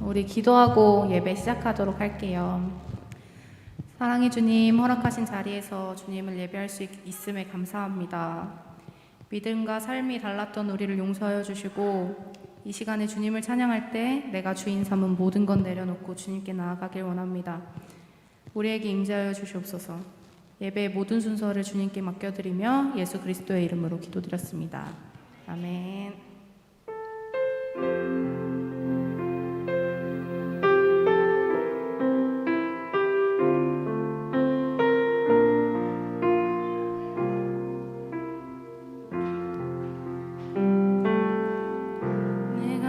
우리 기도하고 예배 시작하도록 할게요. 사랑의 주님, 허락하신 자리에서 주님을 예배할 수 있음에 감사합니다. 믿음과 삶이 달랐던 우리를 용서하여 주시고 이 시간에 주님을 찬양할 때 내가 주인 삼은 모든 것 내려놓고 주님께 나아가길 원합니다. 우리에게 임재하여 주시옵소서. 예배의 모든 순서를 주님께 맡겨드리며 예수 그리스도의 이름으로 기도드렸습니다. 아멘.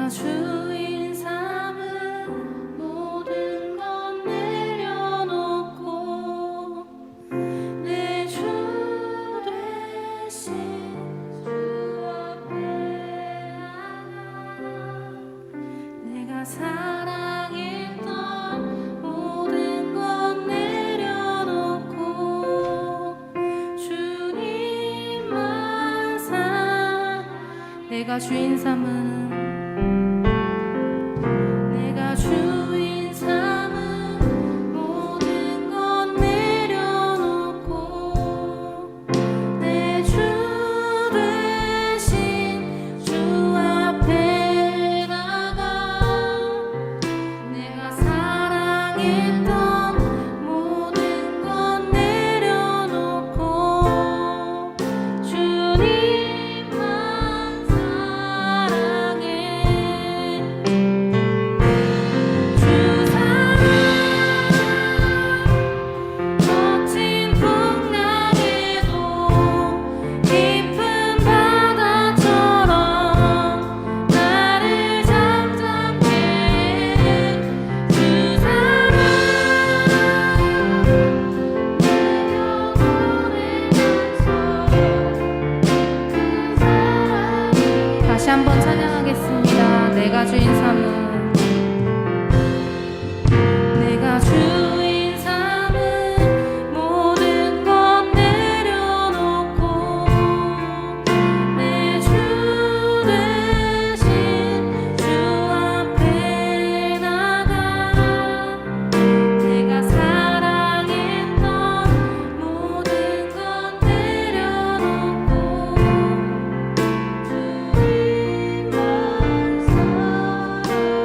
주인 삼은 모든 것 내려놓고 내 주 되신 주 앞에 나가 내가 사랑했던 모든 것 내려놓고 주님만 사 내가 주인 삼은 주인 삼은 모든 것 내려놓고 내 주 되신 주 앞에 나가 내가 사랑했던 모든 것 내려놓고 주님만 사랑해 다시 한번 찬양하겠습니다. 내가 주인 삼은 내가 주인 삼은 모든 것 내려놓고 내 주 되신 주 앞에 나가 내가 사랑했던 모든 것 내려놓고 주님만 사랑해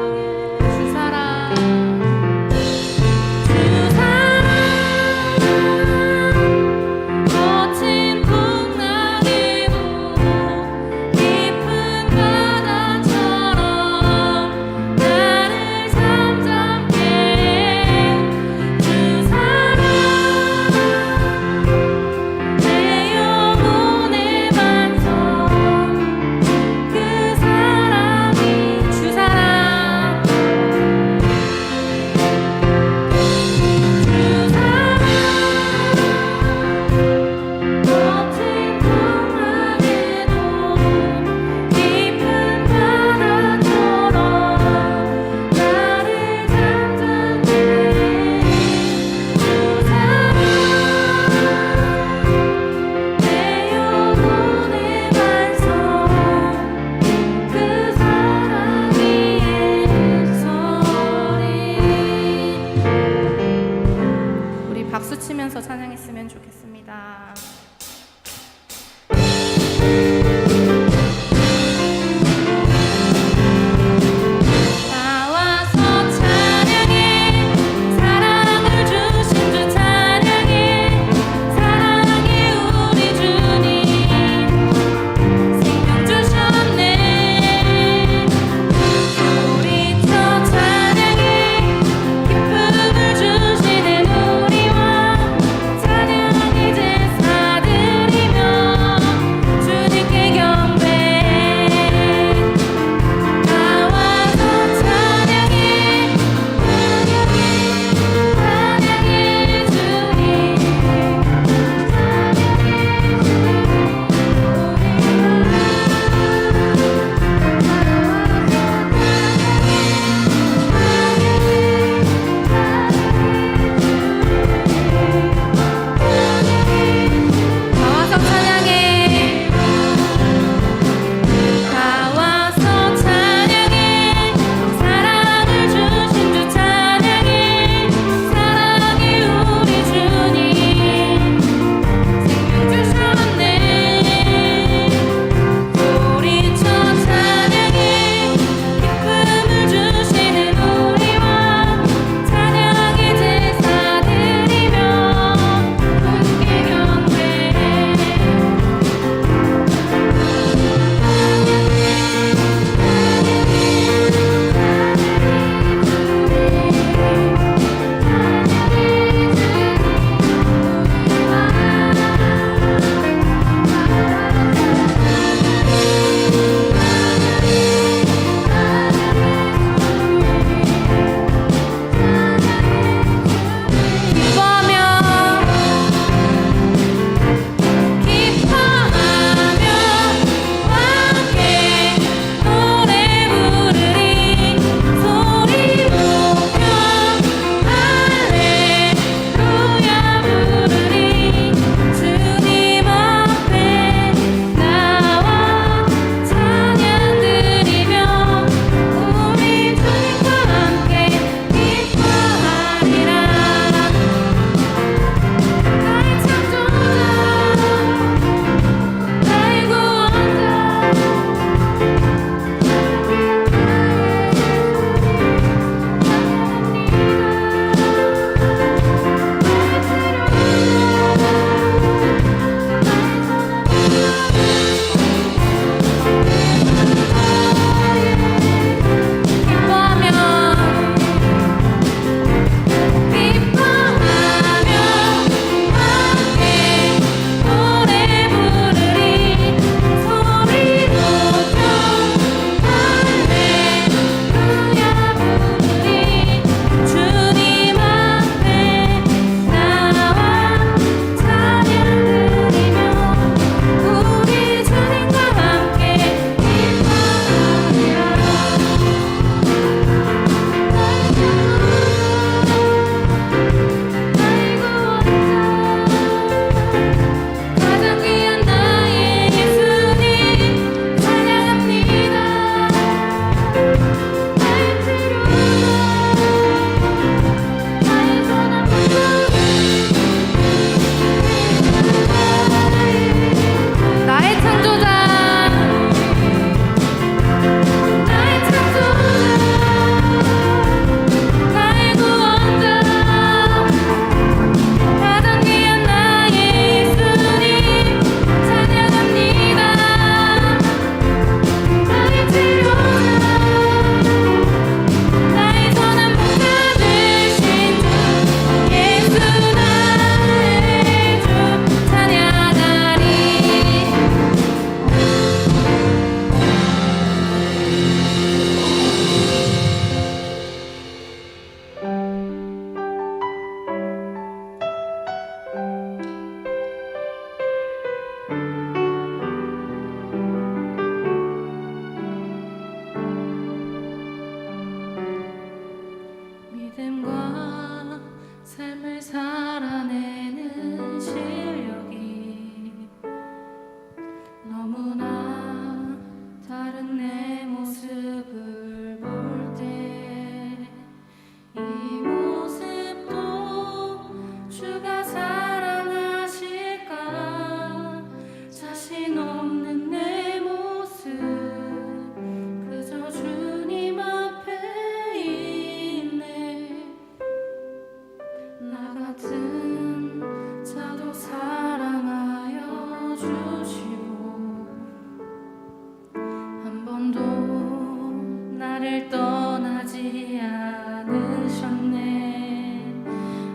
떠나지 않으셨네.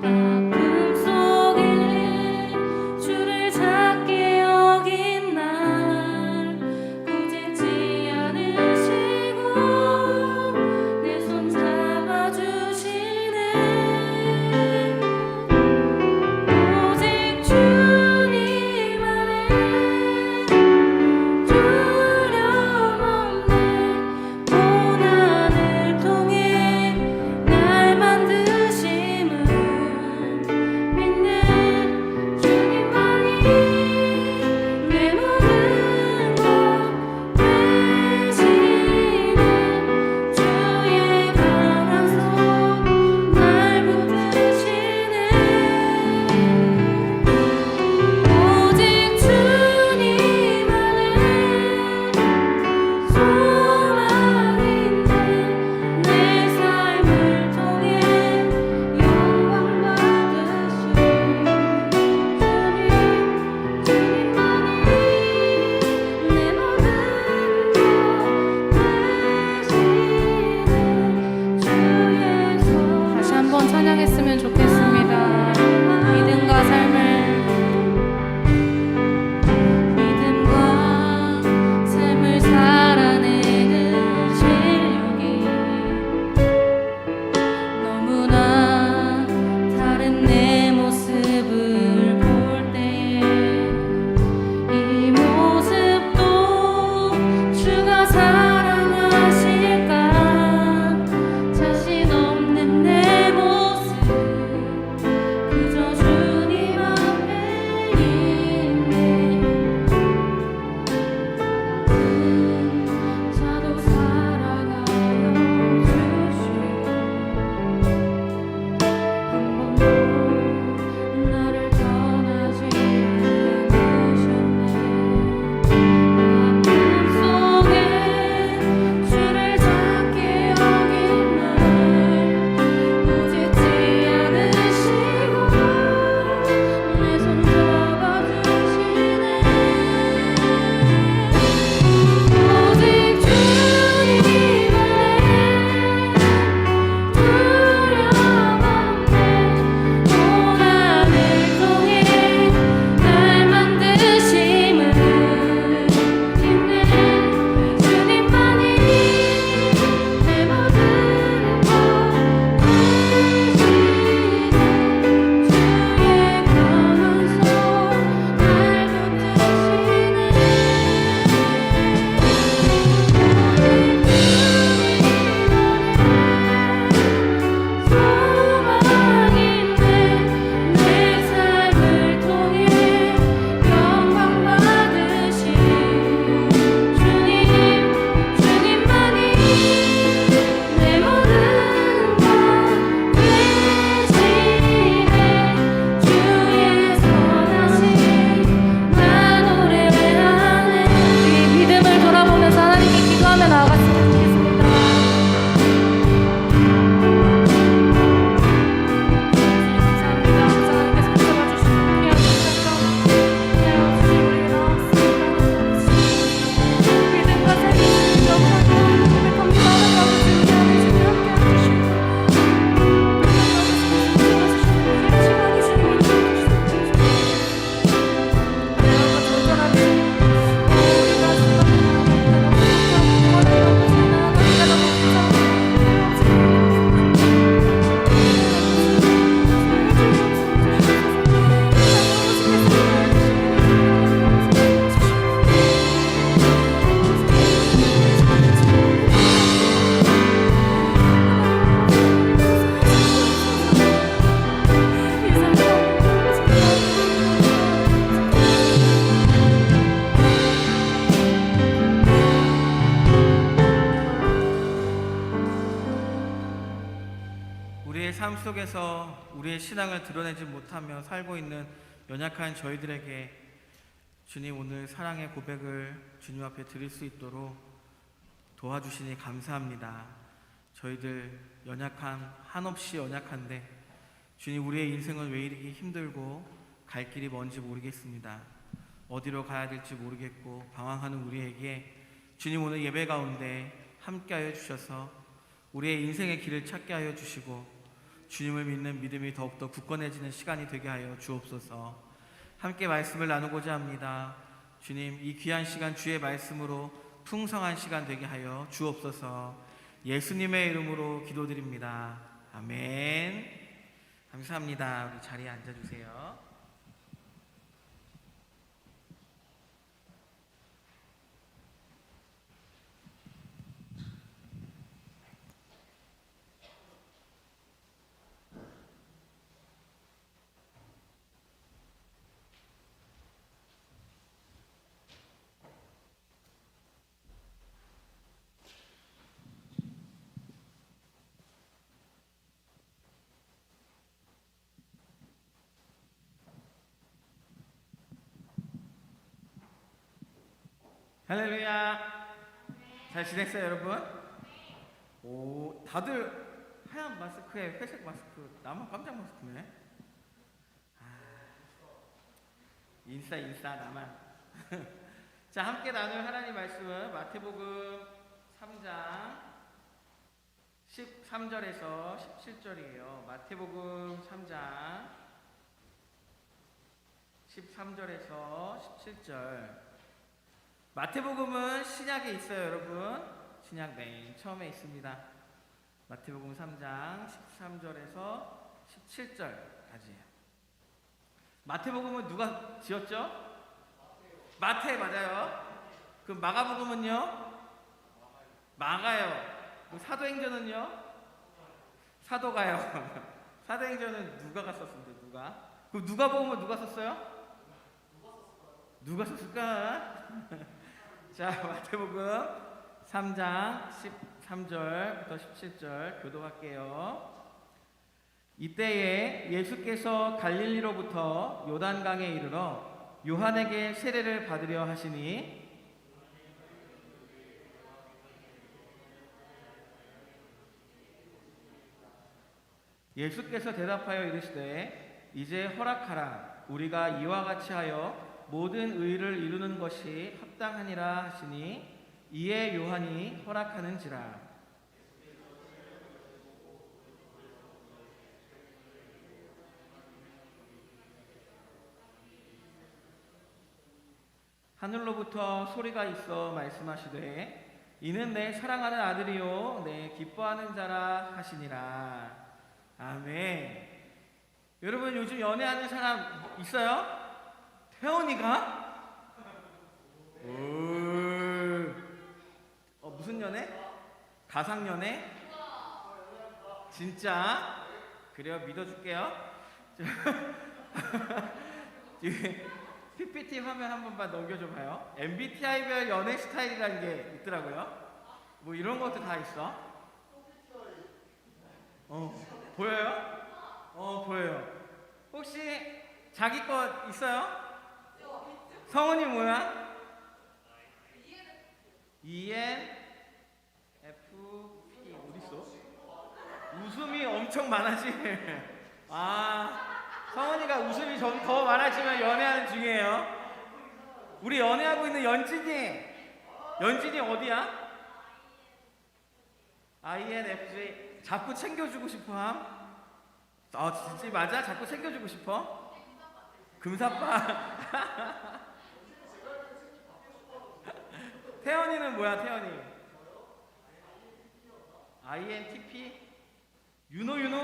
아픔 속에 주를 작게 여긴 날 꾸짖지 않으시고 내 손 잡아주시네. 오직 주님 안에 두려움 없네. 고난을 통해 날 만드심을 믿네. 주님만이 내 모든 것 되시네. 주의 강한 손 날 붙드시네. 오직 주님 안에 소망인데 내 삶을 통해 영광 받으신 주님만이 내 모든 것 되시네. 주의 손 다시 한번 찬양했으면 좋겠습니다. 믿음과 삶을 살아내는 실력이 너무나 다른 내 모습을 볼 때에 이 모습도 주가 사랑하실까. 자신 없는 내 모습 그저 주님 앞에 있네. 자도 살아가여 주시고 한 번도 나를 떠나지 않으셨네. 아픔 속에 주를 작게 여긴 날 꾸짖지 않으시고 내 손 잡아주시네. 오직 주님 안에 두려움 없네. 고난을 통해 날 만드심을 믿네. 주님만이 내 모든 것 되시네. 주의 강한 손 날 소망인데 내 삶을 통해 영광 받으신 주님만이 내 모든 것 되시네. 주의 선하심 나 노래하네. 우리 믿음을 돌아보면서 하나님께 기도하며 나아갔으면 좋겠습니다. 감사합니다. 하나님께서 붙잡아주시고 귀한 선물로 내어주시고 우리에게 나왔습니다. 믿음과 삶이 영광과 고백합니다. 하나님 아버지 우리 안에 주님 함께해 주시고 시간이 주님을 도와주시고 내가 절절하게 우리가 우리의 삶 속에서 우리의 신앙을 드러내지 못하며 살고 있는 연약한 저희들에게 주님 오늘 사랑의 고백을 주님 앞에 드릴 수 있도록 도와주시니 감사합니다. 저희들 한없이 연약한데 주님 우리의 인생은 왜 이렇게 힘들고 갈 길이 뭔지 모르겠습니다. 어디로 가야 될지 모르겠고 방황하는 우리에게 주님 오늘 예배 가운데 함께하여 주셔서 우리의 인생의 길을 찾게 하여 주시고 주님을 믿는 믿음이 더욱더 굳건해지는 시간이 되게 하여 주옵소서. 함께 말씀을 나누고자 합니다. 주님, 이 귀한 시간 주의 말씀으로 풍성한 시간 되게 하여 주옵소서. 예수님의 이름으로 기도드립니다. 아멘. 감사합니다. 우리 자리에 앉아주세요. 할렐루야. 잘 지냈어요, 여러분? 오, 다들 하얀 마스크에 회색 마스크, 나만 깜짝 마스크네. 인싸 나만. 자, 함께 나눌 하나님 말씀은 마태복음 3장 13절에서 17절이에요. 마태복음 3장 13절에서 17절. 마태복음은 신약에 있어요, 여러분. 신약 맨 처음에 있습니다. 마태복음 3장 13절에서 17절까지예요. 마태복음은 누가 지었죠? 마태 맞아요. 그럼 마가복음은요? 마가요. 그럼 사도행전은요? 사도가요. 사도행전은 누가가 썼습니다. 누가? 그럼 누가복음은 누가 썼어요? 누가 썼을까? 자, 마태복음 3장 13절부터 17절 교독할게요. 이때에 예수께서 갈릴리로부터 요단강에 이르러 요한에게 세례를 받으려 하시니 예수께서 대답하여 이르시되 이제 허락하라. 우리가 이와 같이 하여 모든 의를 이루는 것이 합당하니라 하시니 이에 요한이 허락하는지라. 하늘로부터 소리가 있어 말씀하시되 이는 내 사랑하는 아들이요 내 기뻐하는 자라 하시니라. 아멘. 여러분, 요즘 연애하는 사람 있어요? 태원이가? 무슨 연애? 가상 연애? 진짜? 그래요, 믿어줄게요. PPT 화면 한 번만 넘겨줘봐요. MBTI별 연애 스타일이라는 게 있더라고요. 뭐 이런 것도 다 있어. 보여요? 보여요. 혹시 자기 것 있어요? 성은이 뭐야? ENFP. 어딨어? 웃음이 엄청 많아지. 성은이가 웃음이 좀 더 많아지면 연애하는 중이에요. 우리 연애하고 있는 연진이 어디야? INFJ. 자꾸 챙겨주고 싶어함? 진짜 맞아? 자꾸 챙겨주고 싶어? 금사빠. 태연이는 뭐야, 태연이? INTP? 윤호는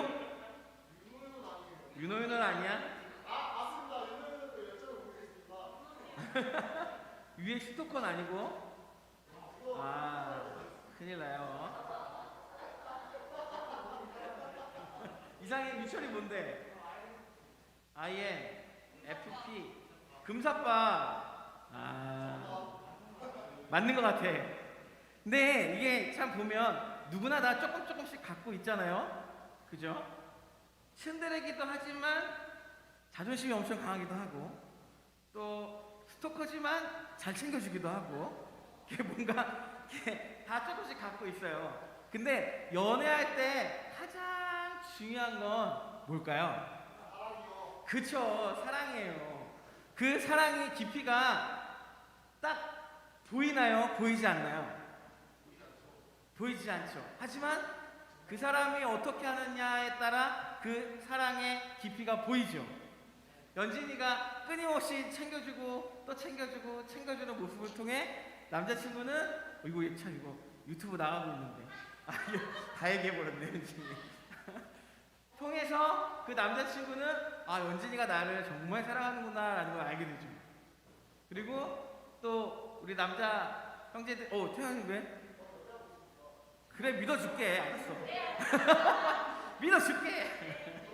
아니야? 맞습니다. 윤호윤도 여쭤보겠습니다. 위에 스토커는 아니고? 큰일 나요. 이상해. 유철이 뭔데? INFP. 금사빠. 맞는 것 같아. 근데 이게 참 보면 누구나 다 조금씩 갖고 있잖아요. 그죠? 츤데레기도 하지만 자존심이 엄청 강하기도 하고, 또 스토커지만 잘 챙겨주기도 하고, 이게 뭔가 이게 다 조금씩 갖고 있어요. 근데 연애할 때 가장 중요한 건 뭘까요? 그쵸, 사랑이에요. 그 사랑의 깊이가 딱 보이나요? 보이지 않나요? 보이지 않죠. 하지만 그 사람이 어떻게 하느냐에 따라 그 사랑의 깊이가 보이죠. 연진이가 끊임없이 챙겨주고 또 챙겨주고 챙겨주는 모습을 통해 남자친구는 이거 참 이거 유튜브 나가고 있는데 이거 다 얘기해버렸네 연진이. 통해서 그 남자친구는 연진이가 나를 정말 사랑하는구나 라는 걸 알게 되죠. 그리고 또 우리 남자 형제들 태연이 왜? 그래 믿어줄게. 알았어. 믿어줄게.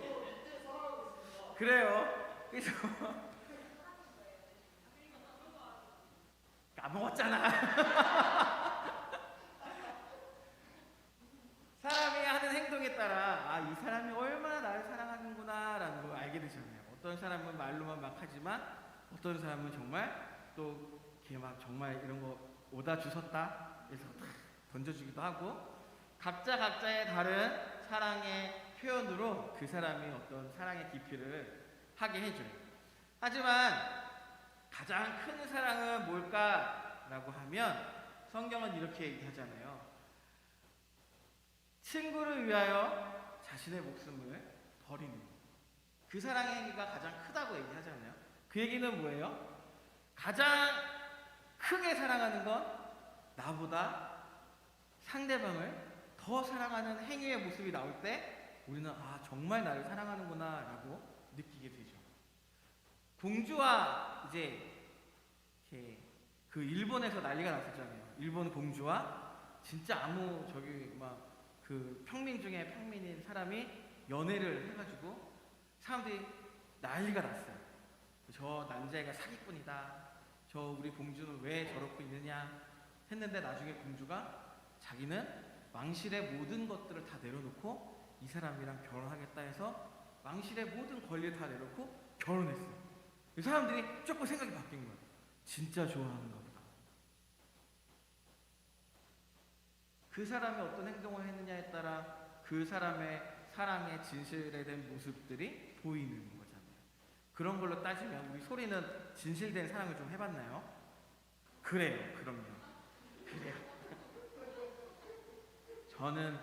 그래요. 그래서 까먹었잖아. 사람이 하는 행동에 따라 이 사람이 얼마나 나를 사랑하는구나 라는 걸 알게 되잖아요. 어떤 사람은 말로만 막 하지만 어떤 사람은 정말 또 이렇게 막 정말 이런 거 오다 주셨다 해서 다 던져주기도 하고 각자의 다른 사랑의 표현으로 그 사람이 어떤 사랑의 깊이를 하게 해줘요. 하지만 가장 큰 사랑은 뭘까라고 하면 성경은 이렇게 얘기하잖아요. 친구를 위하여 자신의 목숨을 버리는 그 사랑의 행위가 가장 크다고 얘기하잖아요. 그 얘기는 뭐예요? 가장 크게 사랑하는 건 나보다 상대방을 더 사랑하는 행위의 모습이 나올 때 우리는 정말 나를 사랑하는구나 라고 느끼게 되죠. 공주와 이제 이렇게 그 일본에서 난리가 났었잖아요. 일본 공주와 진짜 아무 막 그 평민 중에 평민인 사람이 연애를 해가지고 사람들이 난리가 났어요. 저 남자애가 사기꾼이다. 저 우리 공주는 왜 저러고 있느냐 했는데 나중에 공주가 자기는 왕실의 모든 것들을 다 내려놓고 이 사람이랑 결혼하겠다 해서 왕실의 모든 권리를 다 내려놓고 결혼했어요. 이 사람들이 조금 생각이 바뀐 거예요. 진짜 좋아하는가 보다. 그 사람이 어떤 행동을 했느냐에 따라 그 사람의 사랑의 진실된 모습들이 보이는 거잖아요. 그런 걸로 따지면 우리 소리는 진실된 사랑을 좀 해봤나요? 그래요. 그럼요. 그래요. 저는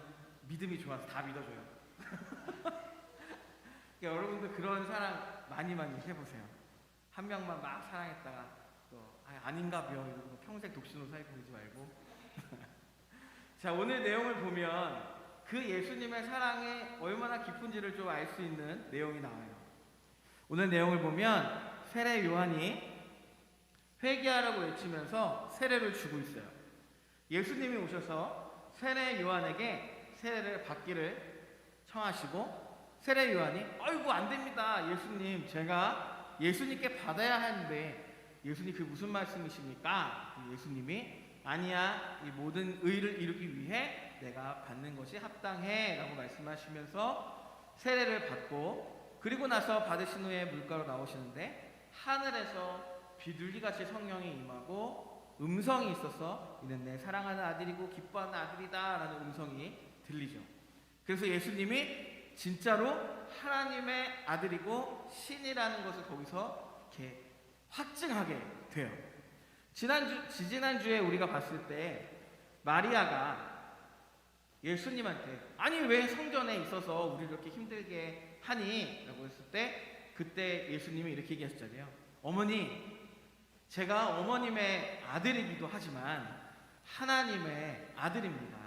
믿음이 좋아서 다 믿어줘요. 여러분도 그런 사랑 많이 해보세요. 한 명만 막 사랑했다가 또 아닌가벼 이러고 평생 독신으로 살고 그러지 말고. 자, 오늘 내용을 보면 그 예수님의 사랑이 얼마나 깊은지를 좀 알 수 있는 내용이 나와요. 오늘 내용을 보면 세례 요한이 회개하라고 외치면서 세례를 주고 있어요. 예수님이 오셔서 세례 요한에게 세례를 받기를 청하시고 세례 요한이 아이고 안 됩니다. 예수님 제가 예수님께 받아야 하는데 예수님 그 무슨 말씀이십니까? 예수님이 아니야 이 모든 의를 이루기 위해 내가 받는 것이 합당해 라고 말씀하시면서 세례를 받고 그리고 나서 받으신 후에 물가로 나오시는데 하늘에서 비둘기같이 성령이 임하고 음성이 있어서 이는 내 사랑하는 아들이고 기뻐하는 아들이다 라는 음성이 들리죠. 그래서 예수님이 진짜로 하나님의 아들이고 신이라는 것을 거기서 이렇게 확증하게 돼요. 지지난주에 우리가 봤을 때 마리아가 예수님한테 아니 왜 성전에 있어서 우리를 이렇게 힘들게 하니? 라고 했을 때 그때 예수님이 이렇게 얘기하셨잖아요. 어머니 제가 어머님의 아들이기도 하지만 하나님의 아들입니다.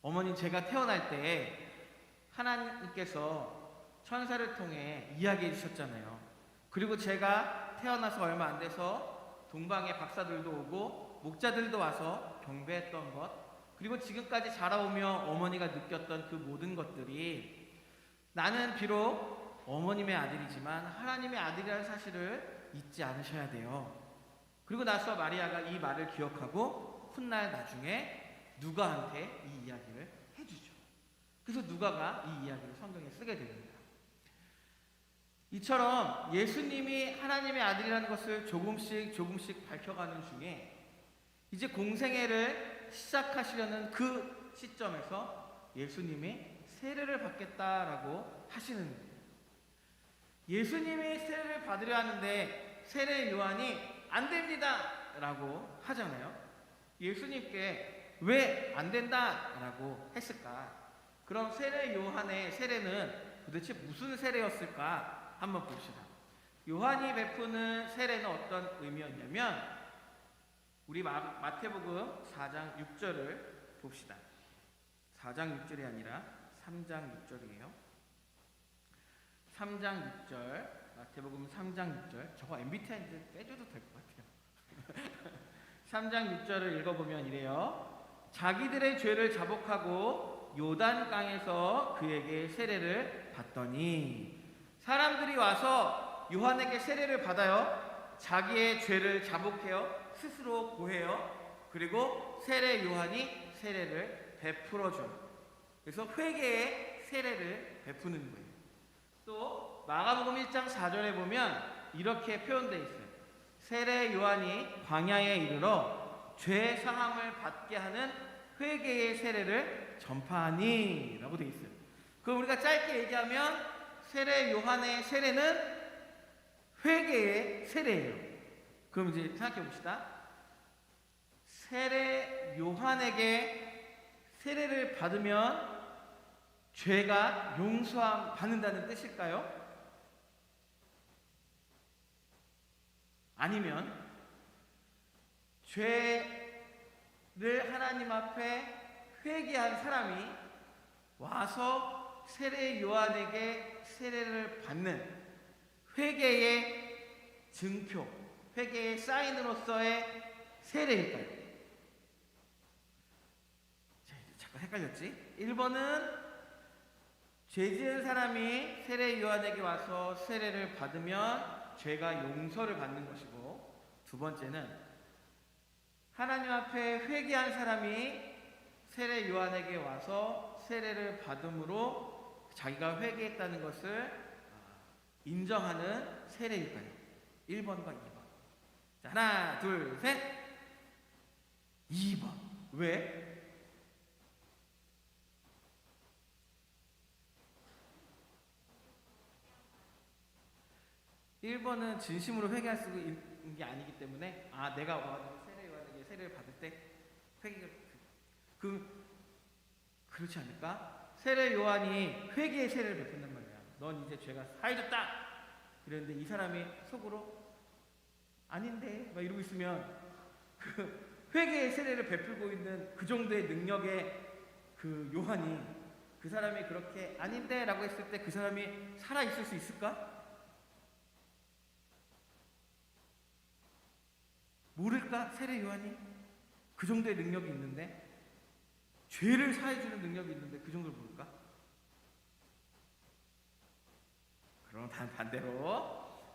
어머니 제가 태어날 때 하나님께서 천사를 통해 이야기해 주셨잖아요. 그리고 제가 태어나서 얼마 안 돼서 동방의 박사들도 오고 목자들도 와서 경배했던 것 그리고 지금까지 자라오며 어머니가 느꼈던 그 모든 것들이 나는 비록 어머님의 아들이지만 하나님의 아들이라는 사실을 잊지 않으셔야 돼요. 그리고 나서 마리아가 이 말을 기억하고 훗날 나중에 누가한테 이 이야기를 해주죠. 그래서 누가가 이 이야기를 성경에 쓰게 됩니다. 이처럼 예수님이 하나님의 아들이라는 것을 조금씩 밝혀가는 중에 이제 공생애를 시작하시려는 그 시점에서 예수님이 세례를 받겠다라고 하시는 거예요. 예수님이 세례를 받으려 하는데 세례 요한이 안 됩니다 라고 하잖아요. 예수님께 왜 안 된다 라고 했을까? 그럼 세례 요한의 세례는 도대체 무슨 세례였을까 한번 봅시다. 요한이 베푸는 세례는 어떤 의미였냐면 우리 마태복음 4장 6절을 봅시다. 4장 6절이 아니라 3장 6절이에요. 3장 6절, 마태복음 3장 6절. 저거 MBTI 빼줘도 될 것 같아요. 3장 6절을 읽어보면 이래요. 자기들의 죄를 자복하고 요단강에서 그에게 세례를 받더니, 사람들이 와서 요한에게 세례를 받아요. 자기의 죄를 자복해요. 스스로 고해요. 그리고 세례 요한이 세례를 베풀어줘요. 그래서 회개의 세례를 베푸는 거예요. 또 마가복음 1장 4절에 보면 이렇게 표현되어 있어요. 세례 요한이 광야에 이르러 죄 사함을 받게 하는 회개의 세례를 전파하니 라고 되어 있어요. 그럼 우리가 짧게 얘기하면 세례 요한의 세례는 회개의 세례예요. 그럼 이제 생각해 봅시다. 세례 요한에게 세례를 받으면 죄가 용서함 받는다는 뜻일까요? 아니면 죄를 하나님 앞에 회개한 사람이 와서 세례 요한에게 세례를 받는 회개의 증표, 회개의 사인으로서의 세례일까요? 자, 잠깐 헷갈렸지? 1번은 죄 지은 사람이 세례 요한에게 와서 세례를 받으면 죄가 용서를 받는 것이고, 두 번째는 하나님 앞에 회개한 사람이 세례 요한에게 와서 세례를 받음으로 자기가 회개했다는 것을 인정하는 세례일까요? 1번과 2번. 자, 하나, 둘, 셋. 2번. 왜? (1번은) 진심으로 회개할 수 있는 게 아니기 때문에, 내가 와가지고 세례 요한에게 세례를 받을 때 회개가 그렇지 않을까? 세례 요한이 회개의 세례를 베푼단 말이야. 넌 이제 죄가 사해졌다. 그랬는데 이 사람이 속으로 아닌데 막 이러고 있으면 그 회개의 세례를 베풀고 있는 그 정도의 능력의 그 요한이 그 사람이 그렇게 아닌데 라고 했을 때 그 사람이 살아 있을 수 있을까? 모를까? 세례 요한이 그 정도의 능력이 있는데, 죄를 사해주는 능력이 있는데 그 정도를 모를까? 그럼 반대로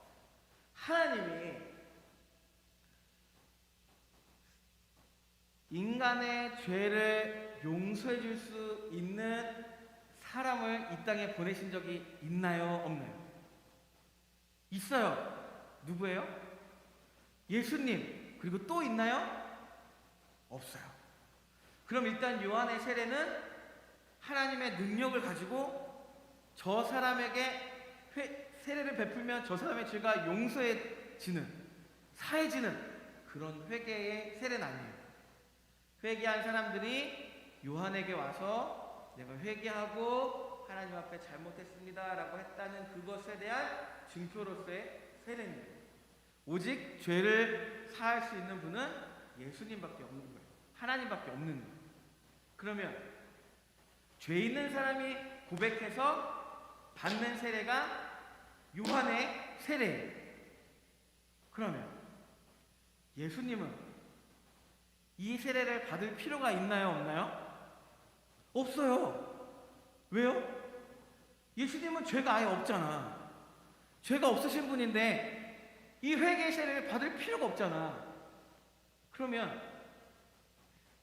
하나님이 인간의 죄를 용서해 줄 수 있는 사람을 이 땅에 보내신 적이 있나요? 없나요? 있어요. 누구예요? 예수님. 그리고 또 있나요? 없어요. 그럼 일단 요한의 세례는 하나님의 능력을 가지고 저 사람에게 세례를 베풀면 저 사람의 죄가 용서해지는, 사해지는 그런 회개의 세례는 아니에요. 회개한 사람들이 요한에게 와서 내가 회개하고 하나님 앞에 잘못했습니다 라고 했다는 그것에 대한 증표로서의 세례입니다. 오직 죄를 사할 수 있는 분은 예수님밖에 없는 거예요. 하나님밖에 없는 거예요. 그러면 죄 있는 사람이 고백해서 받는 세례가 요한의 세례예요. 그러면 예수님은 이 세례를 받을 필요가 있나요? 없나요? 없어요. 왜요? 예수님은 죄가 아예 없잖아. 죄가 없으신 분인데 이 회개의 세례를 받을 필요가 없잖아. 그러면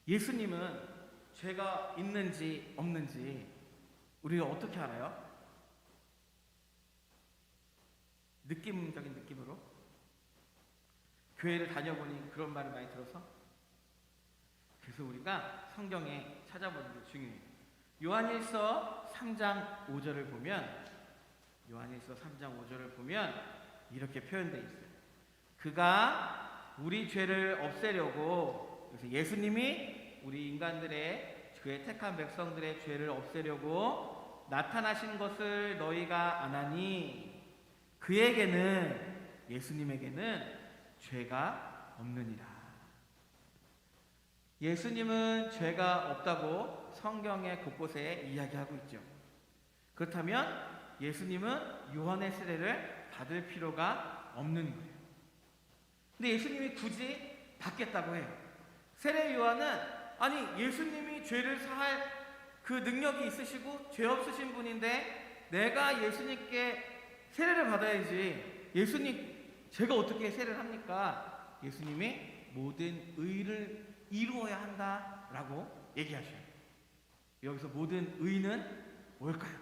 예수님은 죄가 있는지 없는지 우리가 어떻게 알아요? 느낌적인 느낌으로? 교회를 다녀보니 그런 말을 많이 들어서? 그래서 우리가 성경에 찾아보는 게 중요해요. 요한일서 3장 5절을 보면, 요한일서 3장 5절을 보면 이렇게 표현되어 있어요. 그가 우리 죄를 없애려고, 그래서 예수님이 우리 인간들의 그의 택한 백성들의 죄를 없애려고 나타나신 것을 너희가 아나니 그에게는 예수님에게는 죄가 없느니라. 예수님은 죄가 없다고 성경의 곳곳에 이야기하고 있죠. 그렇다면 예수님은 요한의 세례를 받을 필요가 없는 거예요. 근데 예수님이 굳이 받겠다고 해요. 세례 요한은 아니 예수님이 죄를 사할 그 능력이 있으시고 죄 없으신 분인데 내가 예수님께 세례를 받아야지. 예수님 제가 어떻게 세례를 합니까? 예수님이 모든 의를 이루어야 한다라고 얘기하셔요. 여기서 모든 의는 뭘까요?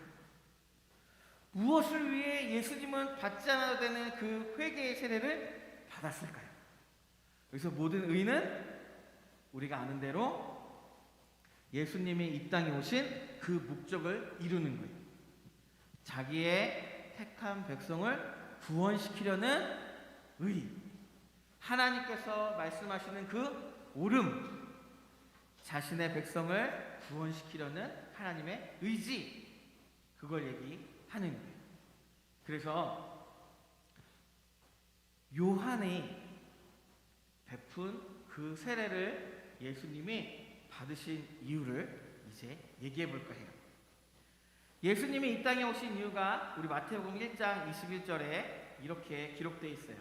무엇을 위해 예수님은 받지 않아도 되는 그 회개의 세례를 받았을까요? 여기서 모든 의는 우리가 아는 대로 예수님이 이 땅에 오신 그 목적을 이루는 거예요. 자기의 택한 백성을 구원시키려는 의. 하나님께서 말씀하시는 그 옳음. 자신의 백성을 구원시키려는 하나님의 의지. 그걸 얘기하는 거예요. 그래서 요한이 베푼 그 세례를 예수님이 받으신 이유를 이제 얘기해 볼까 해요. 예수님이 이 땅에 오신 이유가 우리 마태복음 1장 21절에 이렇게 기록되어 있어요.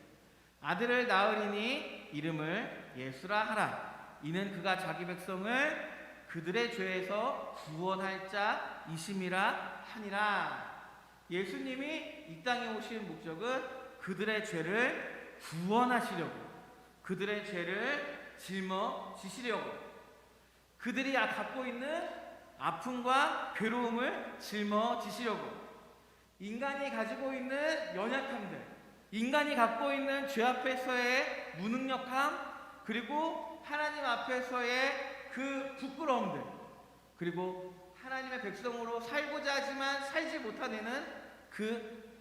아들을 낳으리니 이름을 예수라 하라. 이는 그가 자기 백성을 그들의 죄에서 구원할 자이심이라 하니라. 예수님이 이 땅에 오신 목적은 그들의 죄를 구원하시려고, 그들의 죄를 짊어지시려고, 그들이 갖고 있는 아픔과 괴로움을 짊어지시려고, 인간이 가지고 있는 연약함들, 인간이 갖고 있는 죄 앞에서의 무능력함, 그리고 하나님 앞에서의 그 부끄러움들, 그리고 하나님의 백성으로 살고자 하지만 살지 못하는 그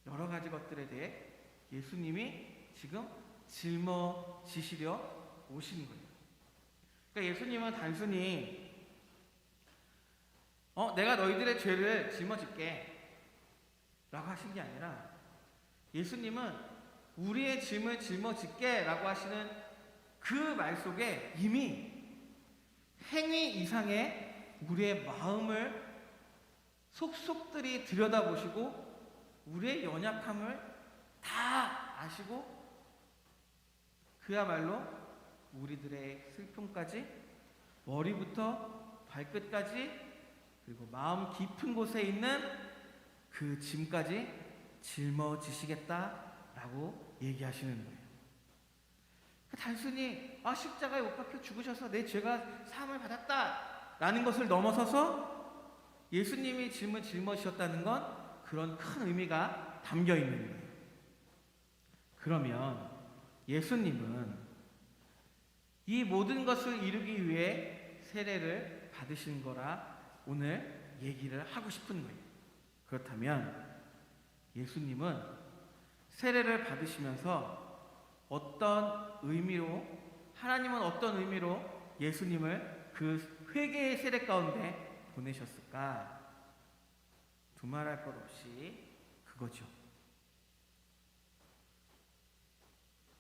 여러 가지 것들에 대해 예수님이 지금 짊어지시려 오시는 거예요. 그러니까 예수님은 단순히 내가 너희들의 죄를 짊어질게 라고 하신 게 아니라 예수님은 우리의 짐을 짊어질게 라고 하시는 그 말 속에 이미 행위 이상의 우리의 마음을 속속들이 들여다보시고 우리의 연약함을 다 아시고 그야말로 우리들의 슬픔까지 머리부터 발끝까지 그리고 마음 깊은 곳에 있는 그 짐까지 짊어지시겠다라고 얘기하시는 거예요. 단순히 십자가에 못 박혀 죽으셔서 내 죄가 사함을 받았다라는 것을 넘어서서 예수님이 짐을 짊어지셨다는 건 그런 큰 의미가 담겨 있는 거예요. 그러면 예수님은 이 모든 것을 이루기 위해 세례를 받으신 거라 오늘 얘기를 하고 싶은 거예요. 그렇다면 예수님은 세례를 받으시면서 어떤 의미로, 하나님은 어떤 의미로 예수님을 그 회개의 세례 가운데 보내셨을까? 두말할 것 없이 그거죠.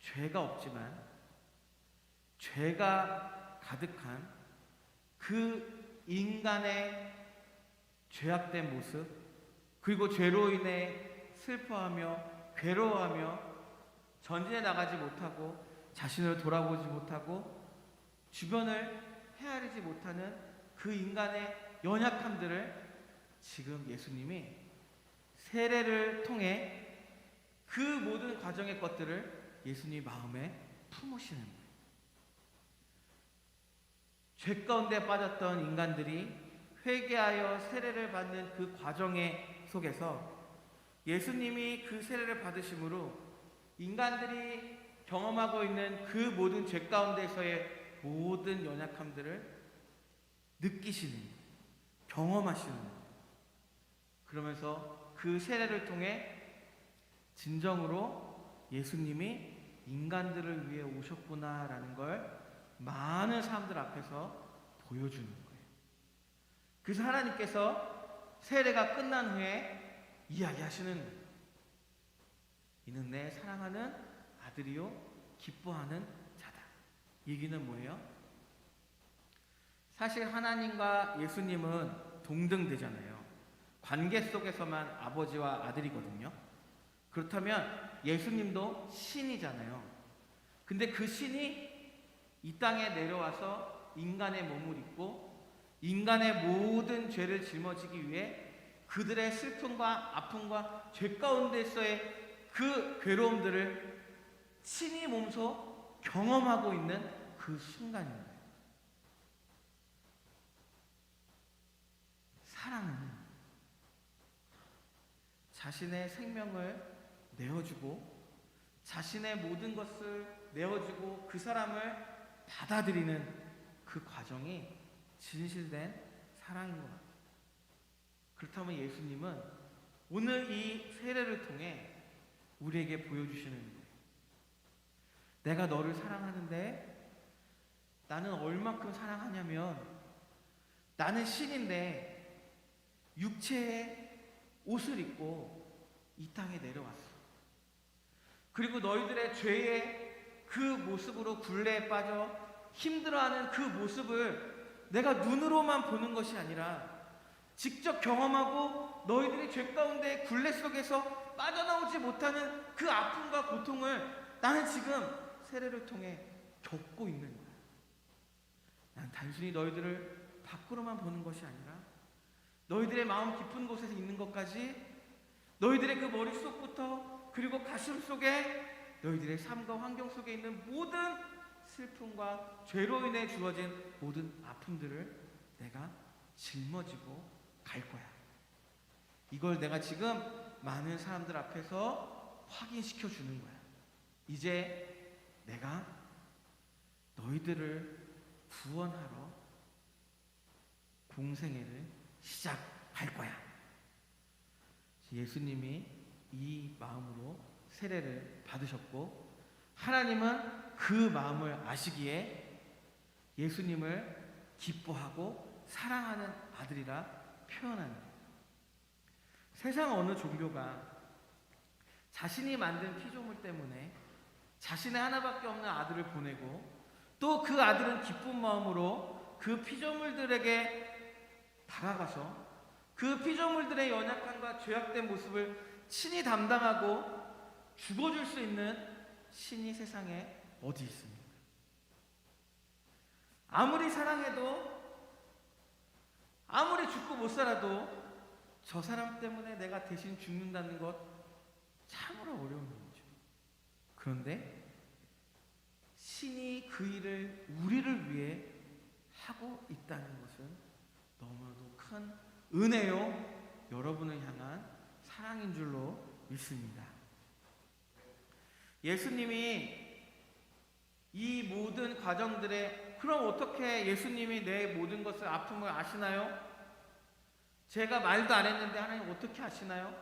죄가 없지만 죄가 가득한 그 인간의 죄악된 모습, 그리고 죄로 인해 슬퍼하며 괴로워하며 전진해 나가지 못하고 자신을 돌아보지 못하고 주변을 헤아리지 못하는 그 인간의 연약함들을 지금 예수님이 세례를 통해 그 모든 과정의 것들을 예수님 마음에 품으시는 거예요. 죄 가운데 빠졌던 인간들이 회개하여 세례를 받는 그 과정의 속에서 예수님이 그 세례를 받으심으로 인간들이 경험하고 있는 그 모든 죄 가운데서의 모든 연약함들을 느끼시는, 경험하시는, 그러면서 그 세례를 통해 진정으로 예수님이 인간들을 위해 오셨구나라는 걸 많은 사람들 앞에서 보여주는 거예요. 그래서 하나님께서 세례가 끝난 후에 이야기하시는 거예요. 이는 내 사랑하는 아들이요 기뻐하는 자다. 얘기는 뭐예요? 사실 하나님과 예수님은 동등되잖아요. 관계 속에서만 아버지와 아들이거든요. 그렇다면 예수님도 신이잖아요. 근데 그 신이 이 땅에 내려와서 인간의 몸을 입고 인간의 모든 죄를 짊어지기 위해 그들의 슬픔과 아픔과 죄 가운데서의 그 괴로움들을 친히 몸소 경험하고 있는 그 순간입니다. 사랑은 자신의 생명을 내어주고 자신의 모든 것을 내어주고 그 사람을 받아들이는 그 과정이 진실된 사랑인 것 같아요. 그렇다면 예수님은 오늘 이 세례를 통해 우리에게 보여주시는 거예요. 내가 너를 사랑하는데 나는 얼만큼 사랑하냐면 나는 신인데 육체의 옷을 입고 이 땅에 내려왔어. 그리고 너희들의 죄의 그 모습으로 굴레에 빠져 힘들어하는 그 모습을 내가 눈으로만 보는 것이 아니라 직접 경험하고 너희들이 죄 가운데 굴레 속에서 빠져나오지 못하는 그 아픔과 고통을 나는 지금 세례를 통해 겪고 있는 거야. 난 단순히 너희들을 밖으로만 보는 것이 아니라 너희들의 마음 깊은 곳에서 있는 것까지 너희들의 그 머릿속부터 그리고 가슴 속에 너희들의 삶과 환경 속에 있는 모든 슬픔과 죄로 인해 주어진 모든 아픔들을 내가 짊어지고 갈 거야. 이걸 내가 지금 많은 사람들 앞에서 확인시켜 주는 거야. 이제 내가 너희들을 구원하러 공생애를 시작할 거야. 예수님이 이 마음으로 세례를 받으셨고 하나님은 그 마음을 아시기에 예수님을 기뻐하고 사랑하는 아들이라 표현하는 거예요. 세상 어느 종교가 자신이 만든 피조물 때문에 자신의 하나밖에 없는 아들을 보내고 또 그 아들은 기쁜 마음으로 그 피조물들에게 다가가서 그 피조물들의 연약함과 죄악된 모습을 친히 담당하고 죽어줄 수 있는 신이 세상에 어디 있습니까? 아무리 사랑해도 아무리 죽고 못 살아도 저 사람 때문에 내가 대신 죽는다는 것 참으로 어려운 일이죠. 그런데 신이 그 일을 우리를 위해 하고 있다는 것은 너무나도 큰 은혜요 여러분을 향한 사랑인 줄로 믿습니다. 예수님이 이 모든 과정들에 그럼 어떻게 예수님이 내 모든 것을 아픔을 아시나요? 제가 말도 안 했는데 하나님 어떻게 아시나요?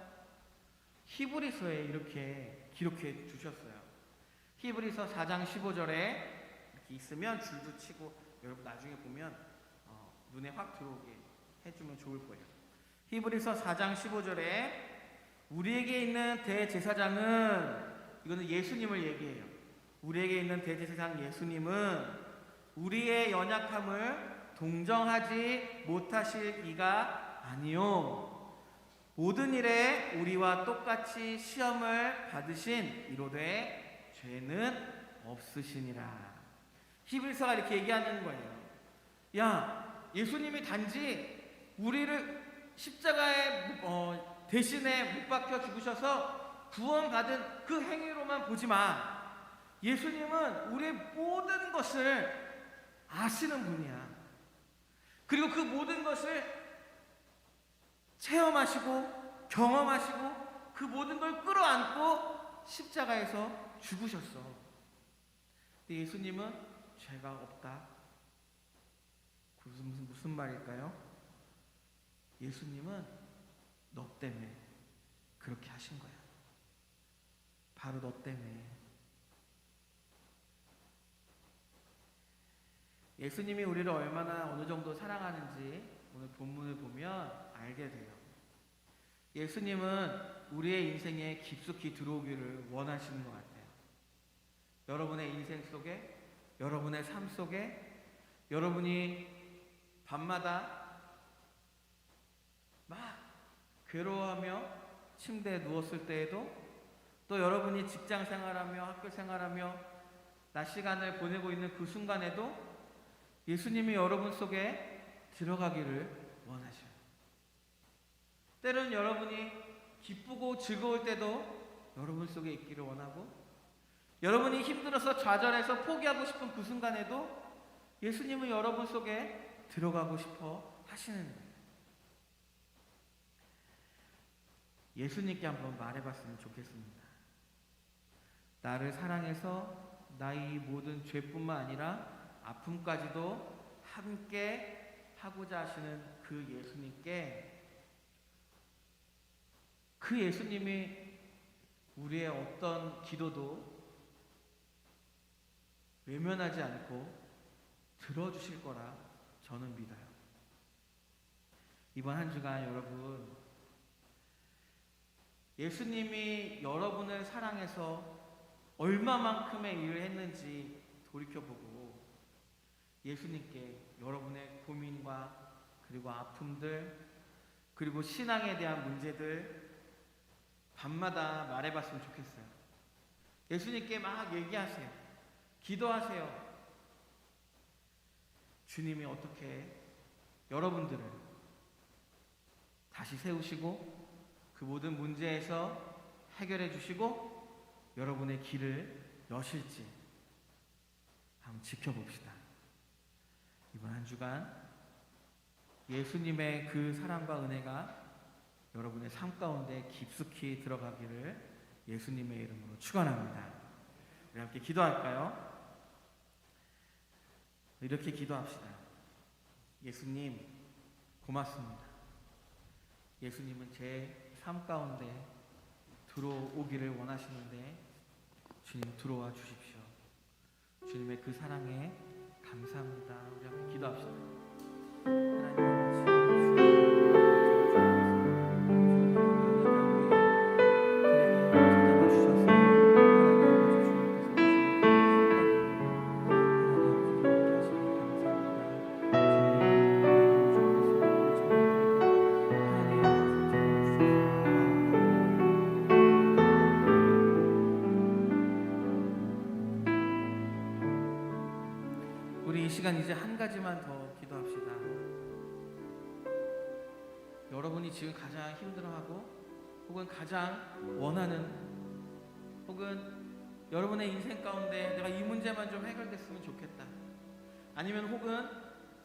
히브리서에 이렇게 기록해 주셨어요. 히브리서 4장 15절에 이렇게 있으면 줄도 치고 여러분 나중에 보면 눈에 확 들어오게 해주면 좋을 거예요. 히브리서 4장 15절에 우리에게 있는 대제사장은 이거는 예수님을 얘기해요. 우리에게 있는 대제사장 예수님은 우리의 연약함을 동정하지 못하실 이가 아니요 모든 일에 우리와 똑같이 시험을 받으신 이로되 죄는 없으시니라. 히브리서가 이렇게 얘기하는 거예요. 야, 예수님이 단지 우리를 십자가에 대신에 못 박혀 죽으셔서 구원받은 그 행위로만 보지 마. 예수님은 우리의 모든 것을 아시는 분이야. 그리고 그 모든 것을 체험하시고 경험하시고 그 모든 걸 끌어안고 십자가에서 죽으셨어. 근데 예수님은 죄가 없다. 무슨 말일까요? 예수님은 너 때문에 그렇게 하신 거야. 바로 너 때문에. 예수님이 우리를 얼마나 어느 정도 사랑하는지 오늘 본문을 보면 알게 돼요. 예수님은 우리의 인생에 깊숙이 들어오기를 원하시는 것 같아요. 여러분의 인생 속에, 여러분의 삶 속에, 여러분이 밤마다 막 괴로워하며 침대에 누웠을 때에도, 또 여러분이 직장 생활하며 학교 생활하며 낮 시간을 보내고 있는 그 순간에도 예수님이 여러분 속에 들어가기를 원하셔요. 때로는 여러분이 기쁘고 즐거울 때도 여러분 속에 있기를 원하고, 여러분이 힘들어서 좌절해서 포기하고 싶은 그 순간에도 예수님은 여러분 속에 들어가고 싶어 하시는 거예요. 예수님께 한번 말해봤으면 좋겠습니다. 나를 사랑해서 나의 모든 죄뿐만 아니라 아픔까지도 함께 하고자 하시는 그 예수님께, 그 예수님이 우리의 어떤 기도도 외면하지 않고 들어주실 거라 저는 믿어요. 이번 한 주간 여러분, 예수님이 여러분을 사랑해서 얼마만큼의 일을 했는지 돌이켜보고 예수님께 여러분의 고민과 그리고 아픔들, 그리고 신앙에 대한 문제들 밤마다 말해봤으면 좋겠어요. 예수님께 막 얘기하세요. 기도하세요. 주님이 어떻게 여러분들을 다시 세우시고 그 모든 문제에서 해결해 주시고 여러분의 길을 여실지 한번 지켜봅시다. 이번 한 주간 예수님의 그 사랑과 은혜가 여러분의 삶 가운데 깊숙이 들어가기를 예수님의 이름으로 축원합니다. 우리 함께 기도할까요? 이렇게 기도합시다. 예수님 고맙습니다. 예수님은 제 삶 가운데 들어오기를 원하시는데 주님 들어와 주십시오. 주님의 그 사랑에 감사합니다. 우리 함께 기도합시다. 하나님 우리 이 시간 이제 한 가지만 더 기도합시다. 여러분이 지금 가장 힘들어하고 혹은 가장 원하는, 혹은 여러분의 인생 가운데 내가 이 문제만 좀 해결됐으면 좋겠다, 아니면 혹은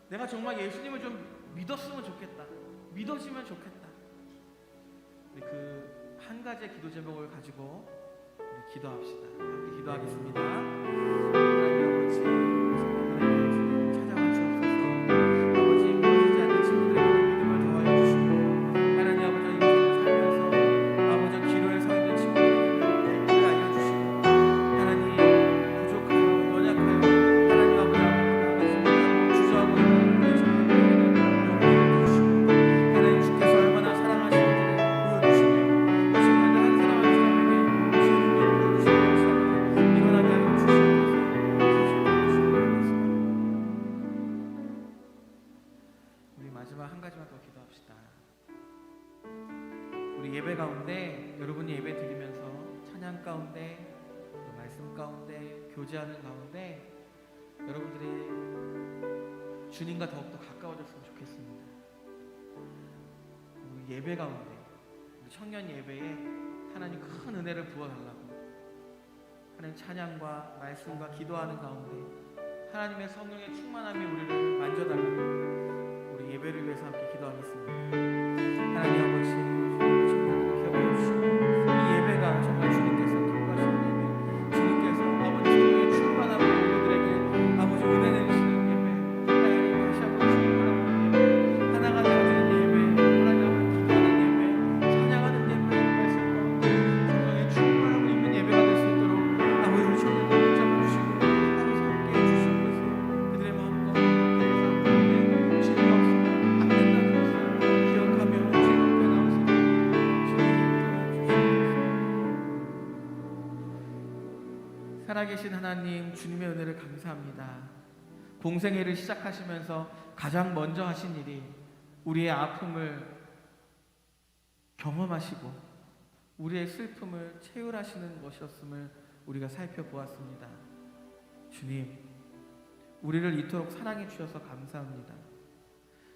내가 정말 예수님을 좀 믿었으면 좋겠다, 믿어지면 좋겠다, 우리 그 한 가지의 기도 제목을 가지고 우리 기도합시다. 함께 기도하겠습니다. 하나님 아버지, 찾아와 주옵소서. 아버지, 믿어지지 않는 친구들에게 믿음을 더하여 주시고, 하나님 아버지 인생을 살면서 아버지 기로에 서 있는 친구들에게 길을 알려주시고, 하나님 부족하여 연약하여 하나님 아버지 앞에 주저하고 있는 우리 친구들에게는 용기를 주시고, 하나님 주께서 얼마나 사랑하시는지를 보여주시며 이 청년들 한 사람 한 사람에게 주님의 보여주시는 것을 일어나게 하여 주시옵소서. 우리 마지막 한 가지만 더 기도합시다. 우리 예배 가운데, 여러분이 예배 드리면서 찬양 가운데, 또 말씀 가운데, 교제하는 가운데 여러분들이 주님과 더욱더 가까워졌으면 좋겠습니다. 우리 예배 가운데, 우리 청년 예배에 하나님 큰 은혜를 부어달라고, 하나님 찬양과 말씀과 기도하는 가운데 하나님의 성령의 충만함이 우리를 만져달라고 우리 예배를 위해서 함께 기도하겠습니다. 하나님 아버지, 우리 청년들을 기억해 주시고 이 예배가 정말 주님께서 기뻐하시는 예배, 주님께서 아버지 성령의 충만함을 우리들에게 아버지 은혜 내리시는 예배, 하나님 다시 한번 주님 바라보는 예배, 하나가 되어지는 예배, 하나님 앞에 기도하는 예배, 찬양하는 예배, 말씀 가운데 성령의 충만함을 입는 예배가 될 수 있도록 아버지 우리 청년들 붙잡아 주시고 아버지 함께 해주시옵소서. 그들의 마음과 살아계신 하나님, 주님의 은혜를 감사합니다. 공생애를 시작하시면서 가장 먼저 하신 일이 우리의 아픔을 경험하시고 우리의 슬픔을 채울하시는 것이었음을 우리가 살펴보았습니다. 주님, 우리를 이토록 사랑해 주셔서 감사합니다.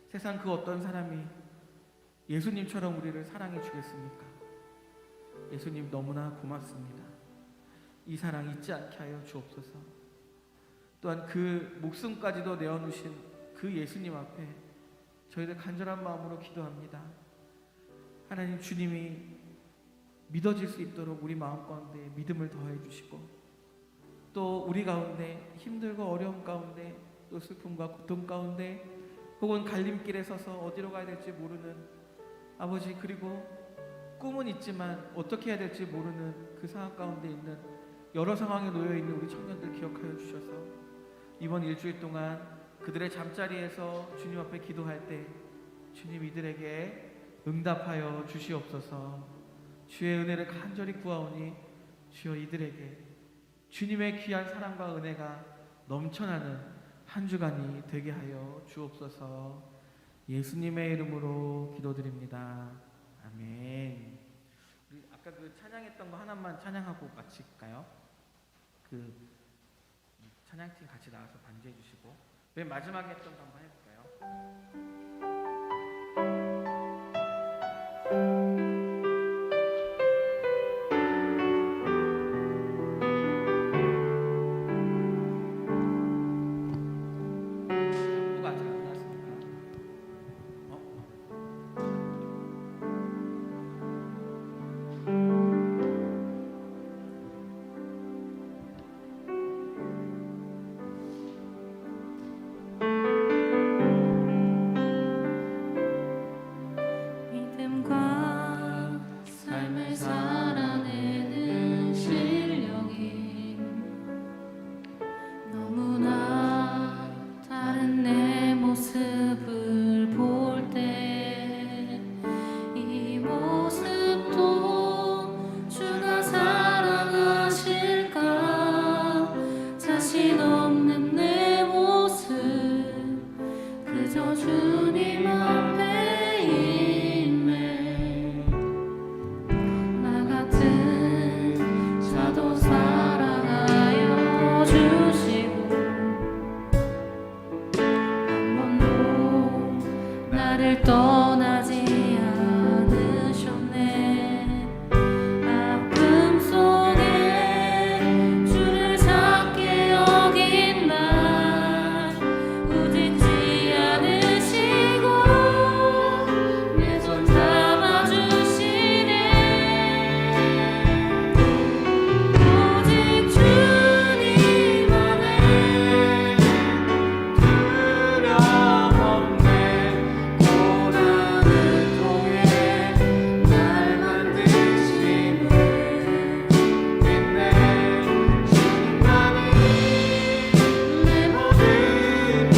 세상 그 어떤 사람이 예수님처럼 우리를 사랑해 주겠습니까? 예수님 너무나 고맙습니다. 이 사랑 잊지 않게 하여 주옵소서. 또한 그 목숨까지도 내어놓으신 그 예수님 앞에 저희들 간절한 마음으로 기도합니다. 하나님, 주님이 믿어질 수 있도록 우리 마음 가운데 믿음을 더해 주시고, 또 우리 가운데 힘들고 어려움 가운데, 또 슬픔과 고통 가운데, 혹은 갈림길에 서서 어디로 가야 될지 모르는 아버지, 그리고 꿈은 있지만 어떻게 해야 될지 모르는 그 상황 가운데 있는 여러 상황에 놓여 있는 우리 청년들 기억하여 주셔서 이번 일주일 동안 그들의 잠자리에서 주님 앞에 기도할 때 주님 이들에게 응답하여 주시옵소서. 주의 은혜를 간절히 구하오니 주여 이들에게 주님의 귀한 사랑과 은혜가 넘쳐나는 한 주간이 되게 하여 주옵소서. 예수님의 이름으로 기도드립니다. 아멘. 우리 아까 그 찬양했던 거 하나만 찬양하고 마칠까요? 그 찬양팀 같이 나와서 반주해 주시고 맨 마지막에 했던 거 한번 해볼까요? 누가 아직 안 나왔습니까? 믿음과 삶을 살아내는 실력이 너무나 다른 내 모습을 볼 때 이 모습도 주가 사랑하실까. 자신 없는 내 모습 그저 주님 앞에 있네. 나 같은 자도 사랑하여 주시고 한 번도 나를 떠나지 않으셨네. 아픔 속에 주를 찾게 여긴 날 우직지 않으시고 내 손 잡아주시네. 오직 주님 안에 두려움 없네. 고난을 통해 날 만드심을 믿네. 주님만이 내 모든 것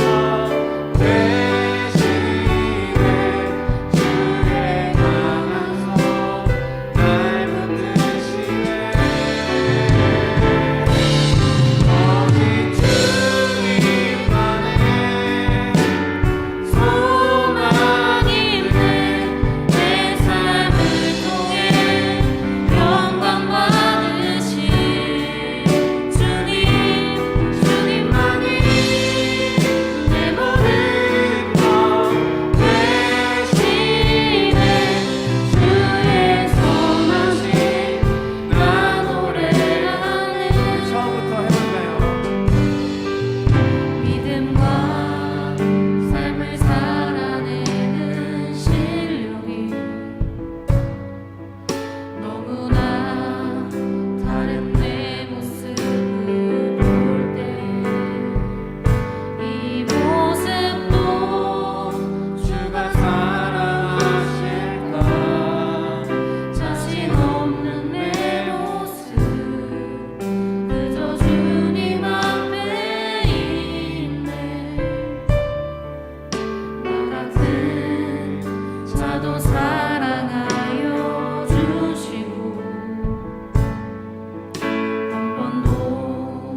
되시네. 주의 강한 손 날 붙드시네. 오직 주님만의 소망 있네. 내 삶을 통해 영광 받으신 주님, 주님만이 내 모든 것 되시네. 주의 선하심 나 노래하네. 처음부터 해볼까요? 믿음과 삶을 살아내는 실력이 너무나 다른 내 모습을 볼 때 이 모습도 주가 사랑하실까. 자신 없는 내 모습 그저 주님 앞에 있네. 나 같은 자도 사랑하여 주시고 한 번도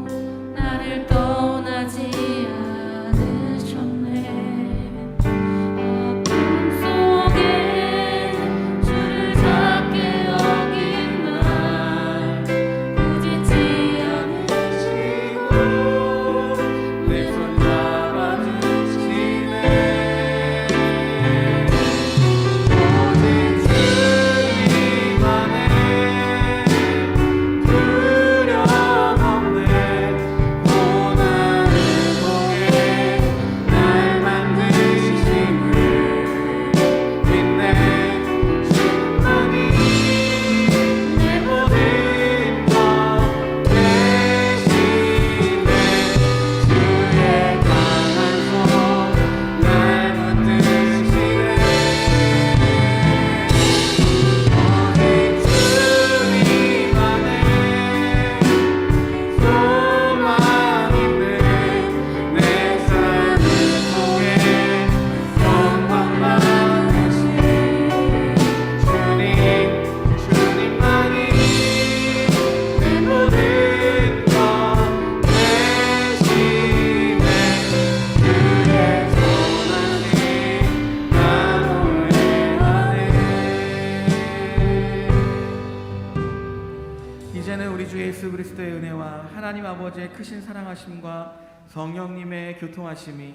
예수 그리스도의 은혜와 하나님 아버지의 크신 사랑하심과 성령님의 교통하심이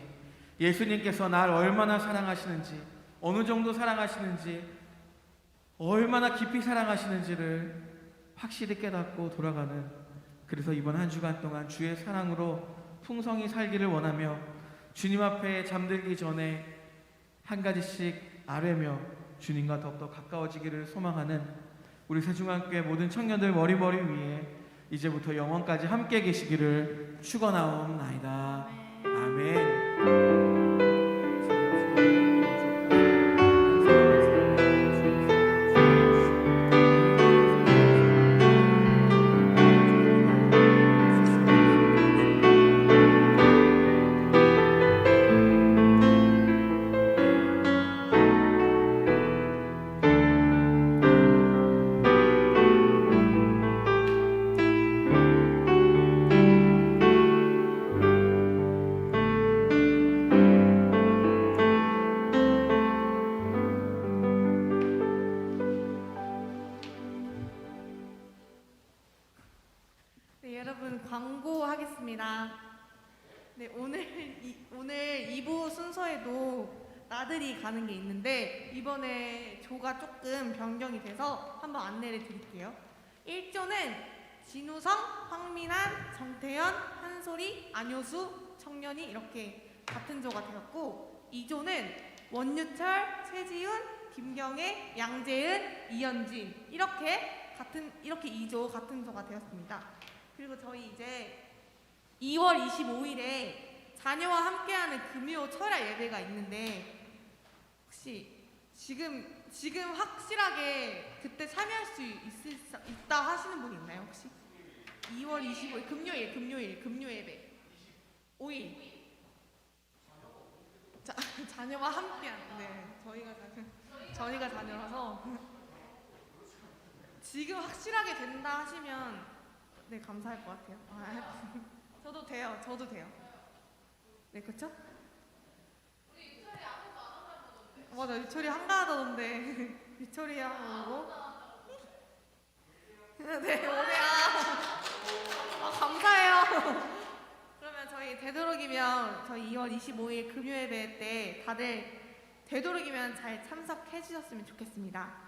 예수님께서 날 얼마나 사랑하시는지, 어느 정도 사랑하시는지, 얼마나 깊이 사랑하시는지를 확실히 깨닫고 돌아가는, 그래서 이번 한 주간 동안 주의 사랑으로 풍성히 살기를 원하며 주님 앞에 잠들기 전에 한 가지씩 아뢰며 주님과 더욱더 가까워지기를 소망하는 우리 세중앙교회 모든 청년들 머리머리 위에 이제부터 영원까지 함께 계시기를 축원하옵나이다. 아멘. 네, 여러분 광고하겠습니다. 네, 오늘 2부 순서에도 나들이 가는 게 있는데 이번에 조가 조금 변경이 돼서 한번 안내를 드릴게요. 1조는 진우성, 황민환, 정태현, 한솔이, 안효수, 청년이 이렇게 같은 조가 되었고 2조는 원유철, 최지훈, 김경애, 양재은, 이현진 이렇게 2조 같은 조가 되었습니다. 그리고 저희 이제 2월 25일에 자녀와 함께하는 금요 철야 예배가 있는데 혹시 지금 확실하게 그때 참여할 수 있다 하시는 분 있나요 혹시? 2월 25일 금요 예배 5일 자녀와 함께하는 저희가 자녀라서 지금 확실하게 된다 하시면 네, 감사할 것 같아요. 저도 돼요. 네, 그쵸? 우리 유철이 아무도 안 한다던데. 맞아, 유철이 한가하다던데. 유철이 하고. 네, 오네요. 감사해요. 그러면 저희 되도록이면 저희 2월 25일 금요예배 때 다들 되도록이면 잘 참석해 주셨으면 좋겠습니다.